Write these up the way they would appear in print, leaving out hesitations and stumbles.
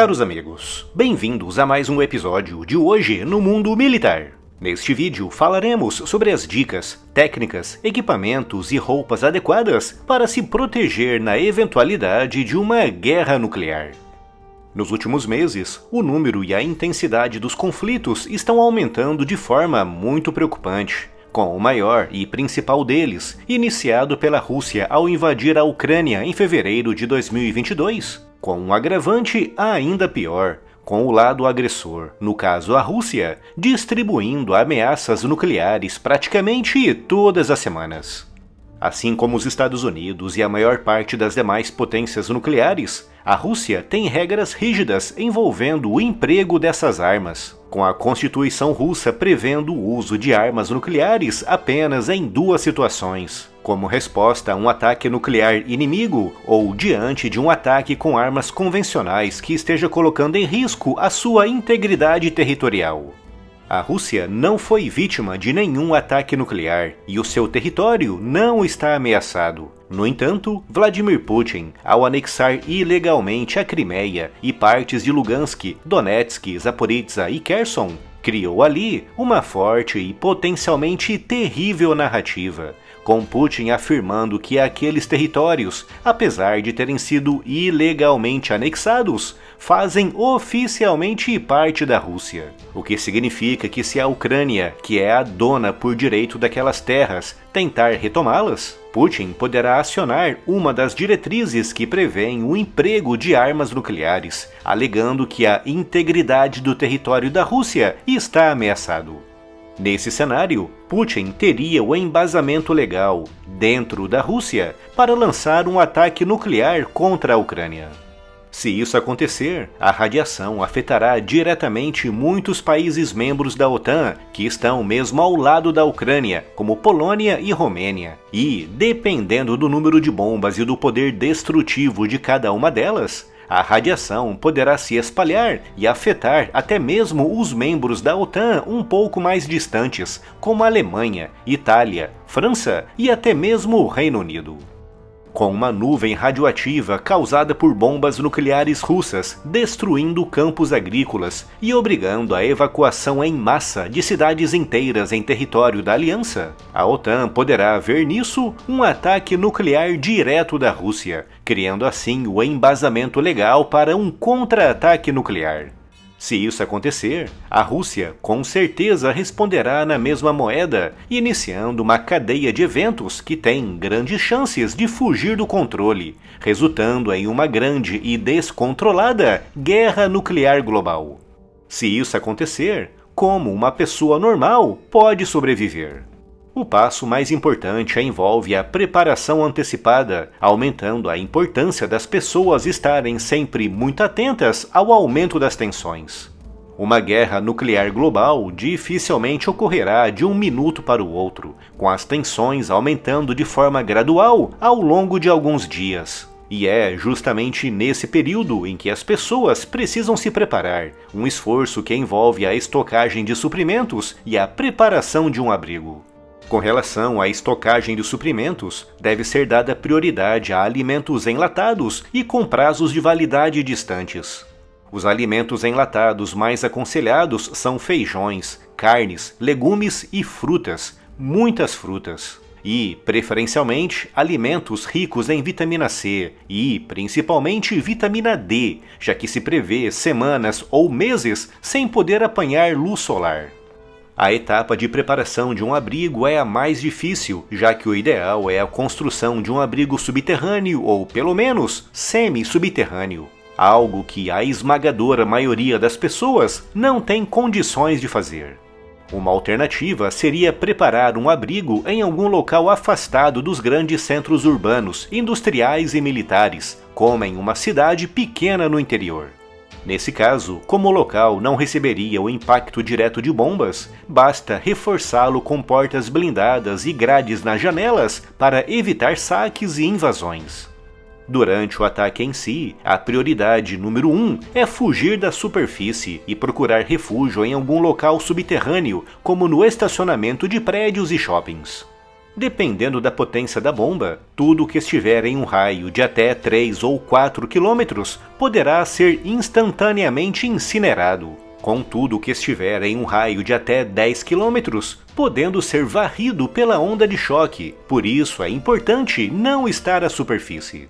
Caros amigos, bem-vindos a mais um episódio de Hoje no Mundo Militar. Neste vídeo falaremos sobre as dicas, técnicas, equipamentos e roupas adequadas para se proteger na eventualidade de uma guerra nuclear. Nos últimos meses, o número e a intensidade dos conflitos estão aumentando de forma muito preocupante, com o maior e principal deles iniciado pela Rússia ao invadir a Ucrânia em fevereiro de 2022, com um agravante ainda pior, com o lado agressor, no caso a Rússia, distribuindo ameaças nucleares praticamente todas as semanas. Assim como os Estados Unidos e a maior parte das demais potências nucleares, a Rússia tem regras rígidas envolvendo o emprego dessas armas, com a Constituição russa prevendo o uso de armas nucleares apenas em duas situações, como resposta a um ataque nuclear inimigo ou diante de um ataque com armas convencionais que esteja colocando em risco a sua integridade territorial. A Rússia não foi vítima de nenhum ataque nuclear e o seu território não está ameaçado. No entanto, Vladimir Putin, ao anexar ilegalmente a Crimeia e partes de Lugansk, Donetsk, Zaporizhzhia e Kherson, criou ali uma forte e potencialmente terrível narrativa, com Putin afirmando que aqueles territórios, apesar de terem sido ilegalmente anexados, fazem oficialmente parte da Rússia. O que significa que se a Ucrânia, que é a dona por direito daquelas terras, tentar retomá-las, Putin poderá acionar uma das diretrizes que prevêem o emprego de armas nucleares, alegando que a integridade do território da Rússia está ameaçado. Nesse cenário, Putin teria o embasamento legal, dentro da Rússia, para lançar um ataque nuclear contra a Ucrânia. Se isso acontecer, a radiação afetará diretamente muitos países membros da OTAN que estão mesmo ao lado da Ucrânia, como Polônia e Romênia. E, dependendo do número de bombas e do poder destrutivo de cada uma delas, a radiação poderá se espalhar e afetar até mesmo os membros da OTAN um pouco mais distantes, como a Alemanha, Itália, França e até mesmo o Reino Unido. Com uma nuvem radioativa causada por bombas nucleares russas destruindo campos agrícolas e obrigando a evacuação em massa de cidades inteiras em território da aliança, a OTAN poderá ver nisso um ataque nuclear direto da Rússia, criando assim o embasamento legal para um contra-ataque nuclear. Se isso acontecer, a Rússia com certeza responderá na mesma moeda, iniciando uma cadeia de eventos que tem grandes chances de fugir do controle, resultando em uma grande e descontrolada guerra nuclear global. Se isso acontecer, como uma pessoa normal pode sobreviver? O passo mais importante envolve a preparação antecipada, aumentando a importância das pessoas estarem sempre muito atentas ao aumento das tensões. Uma guerra nuclear global dificilmente ocorrerá de um minuto para o outro, com as tensões aumentando de forma gradual ao longo de alguns dias. E é justamente nesse período em que as pessoas precisam se preparar, um esforço que envolve a estocagem de suprimentos e a preparação de um abrigo. Com relação à estocagem de suprimentos, deve ser dada prioridade a alimentos enlatados e com prazos de validade distantes. Os alimentos enlatados mais aconselhados são feijões, carnes, legumes e frutas, muitas frutas. E, preferencialmente, alimentos ricos em vitamina C e, principalmente, vitamina D, já que se prevê semanas ou meses sem poder apanhar luz solar. A etapa de preparação de um abrigo é a mais difícil, já que o ideal é a construção de um abrigo subterrâneo ou, pelo menos, semi-subterrâneo. Algo que a esmagadora maioria das pessoas não tem condições de fazer. Uma alternativa seria preparar um abrigo em algum local afastado dos grandes centros urbanos, industriais e militares, como em uma cidade pequena no interior. Nesse caso, como o local não receberia o impacto direto de bombas, basta reforçá-lo com portas blindadas e grades nas janelas para evitar saques e invasões. Durante o ataque em si, a prioridade número 1 é fugir da superfície e procurar refúgio em algum local subterrâneo, como no estacionamento de prédios e shoppings. Dependendo da potência da bomba, tudo que estiver em um raio de até 3 ou 4 quilômetros poderá ser instantaneamente incinerado, com tudo que estiver em um raio de até 10 quilômetros, podendo ser varrido pela onda de choque, por isso é importante não estar à superfície.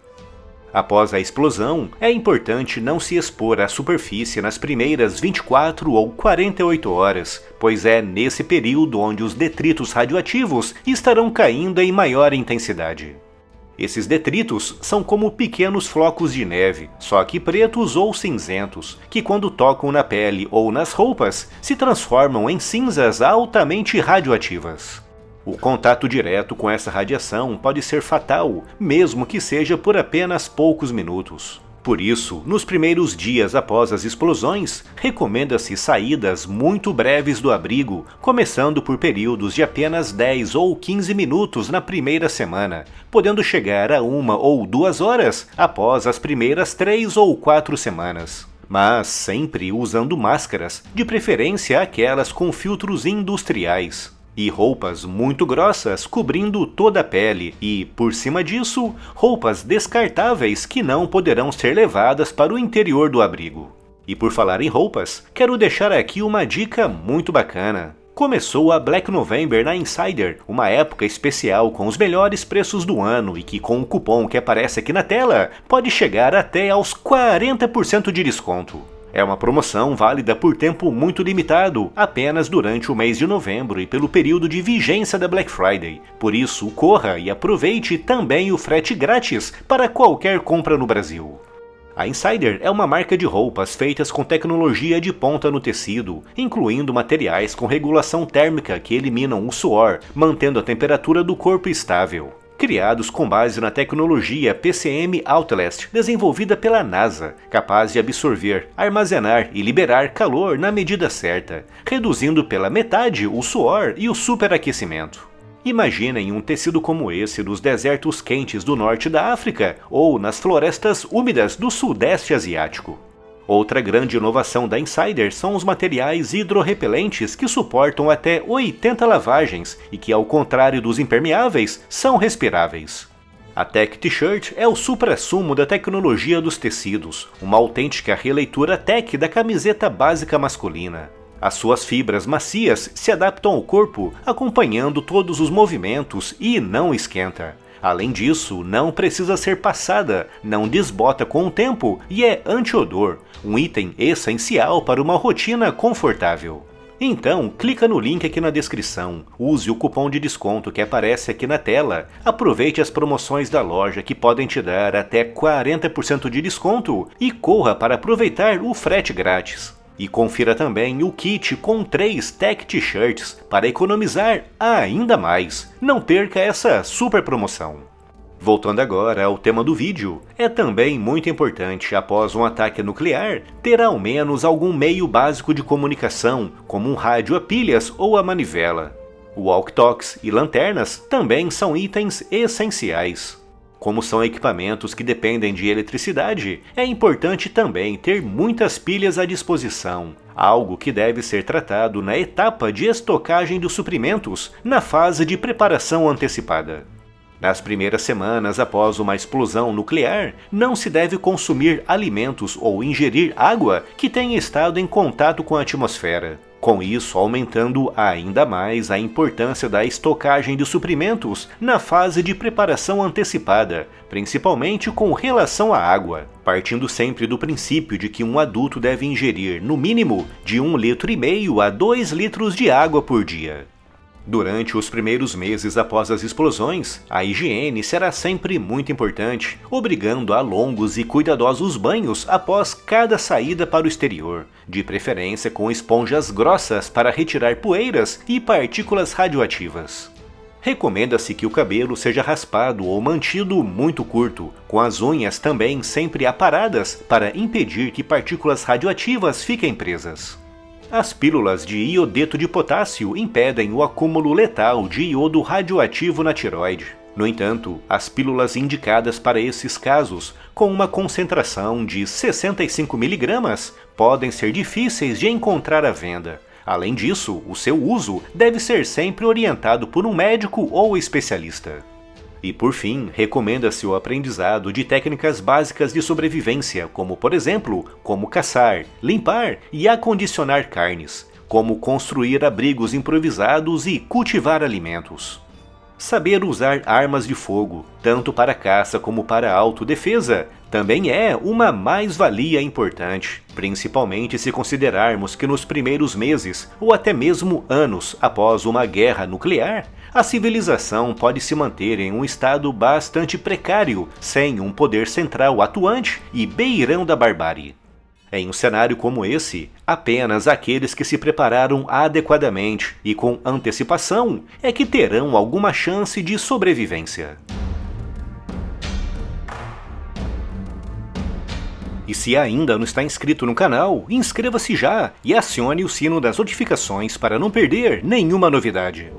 Após a explosão, é importante não se expor à superfície nas primeiras 24 ou 48 horas, pois é nesse período onde os detritos radioativos estarão caindo em maior intensidade. Esses detritos são como pequenos flocos de neve, só que pretos ou cinzentos, que quando tocam na pele ou nas roupas, se transformam em cinzas altamente radioativas. O contato direto com essa radiação pode ser fatal, mesmo que seja por apenas poucos minutos. Por isso, nos primeiros dias após as explosões, recomenda-se saídas muito breves do abrigo, começando por períodos de apenas 10 ou 15 minutos na primeira semana, podendo chegar a 1 ou 2 horas após as primeiras 3 ou 4 semanas. Mas sempre usando máscaras, de preferência aquelas com filtros industriais. E roupas muito grossas cobrindo toda a pele e, por cima disso, roupas descartáveis que não poderão ser levadas para o interior do abrigo. E por falar em roupas, quero deixar aqui uma dica muito bacana. Começou a Black November na Insider, uma época especial com os melhores preços do ano e que com o cupom que aparece aqui na tela, pode chegar até aos 40% de desconto. É uma promoção válida por tempo muito limitado, apenas durante o mês de novembro e pelo período de vigência da Black Friday. Por isso, corra e aproveite também o frete grátis para qualquer compra no Brasil. A Insider é uma marca de roupas feitas com tecnologia de ponta no tecido, incluindo materiais com regulação térmica que eliminam o suor, mantendo a temperatura do corpo estável. Criados com base na tecnologia PCM Outlast, desenvolvida pela NASA, capaz de absorver, armazenar e liberar calor na medida certa, reduzindo pela metade o suor e o superaquecimento. Imaginem um tecido como esse nos desertos quentes do norte da África ou nas florestas úmidas do sudeste asiático. Outra grande inovação da Insider são os materiais hidrorrepelentes que suportam até 80 lavagens e que, ao contrário dos impermeáveis, são respiráveis. A Tech T-Shirt é o suprassumo da tecnologia dos tecidos, uma autêntica releitura tech da camiseta básica masculina. As suas fibras macias se adaptam ao corpo, acompanhando todos os movimentos e não esquenta. Além disso, não precisa ser passada, não desbota com o tempo e é anti-odor, um item essencial para uma rotina confortável. Então, clica no link aqui na descrição, use o cupom de desconto que aparece aqui na tela, aproveite as promoções da loja que podem te dar até 40% de desconto e corra para aproveitar o frete grátis. E confira também o kit com 3 Tech T-Shirts para economizar ainda mais. Não perca essa super promoção. Voltando agora ao tema do vídeo, é também muito importante, após um ataque nuclear, ter ao menos algum meio básico de comunicação, como um rádio a pilhas ou a manivela. Walkie-talkies e lanternas também são itens essenciais. Como são equipamentos que dependem de eletricidade, é importante também ter muitas pilhas à disposição, algo que deve ser tratado na etapa de estocagem dos suprimentos, na fase de preparação antecipada. Nas primeiras semanas após uma explosão nuclear, não se deve consumir alimentos ou ingerir água que tenha estado em contato com a atmosfera. Com isso, aumentando ainda mais a importância da estocagem de suprimentos na fase de preparação antecipada, principalmente com relação à água, partindo sempre do princípio de que um adulto deve ingerir, no mínimo, de 1,5 litro a 2 litros de água por dia. Durante os primeiros meses após as explosões, a higiene será sempre muito importante, obrigando a longos e cuidadosos banhos após cada saída para o exterior, de preferência com esponjas grossas para retirar poeiras e partículas radioativas. Recomenda-se que o cabelo seja raspado ou mantido muito curto, com as unhas também sempre aparadas para impedir que partículas radioativas fiquem presas. As pílulas de iodeto de potássio impedem o acúmulo letal de iodo radioativo na tireoide. No entanto, as pílulas indicadas para esses casos, com uma concentração de 65 mg, podem ser difíceis de encontrar à venda, Além disso, o seu uso deve ser sempre orientado por um médico ou especialista. E por fim, recomenda-se o aprendizado de técnicas básicas de sobrevivência, como por exemplo, como caçar, limpar e acondicionar carnes, como construir abrigos improvisados e cultivar alimentos. Saber usar armas de fogo, tanto para caça como para autodefesa, também é uma mais-valia importante, principalmente se considerarmos que nos primeiros meses, ou até mesmo anos após uma guerra nuclear, a civilização pode se manter em um estado bastante precário, sem um poder central atuante e beirando a barbárie. Em um cenário como esse, apenas aqueles que se prepararam adequadamente e com antecipação é que terão alguma chance de sobrevivência. E se ainda não está inscrito no canal, inscreva-se já e acione o sino das notificações para não perder nenhuma novidade.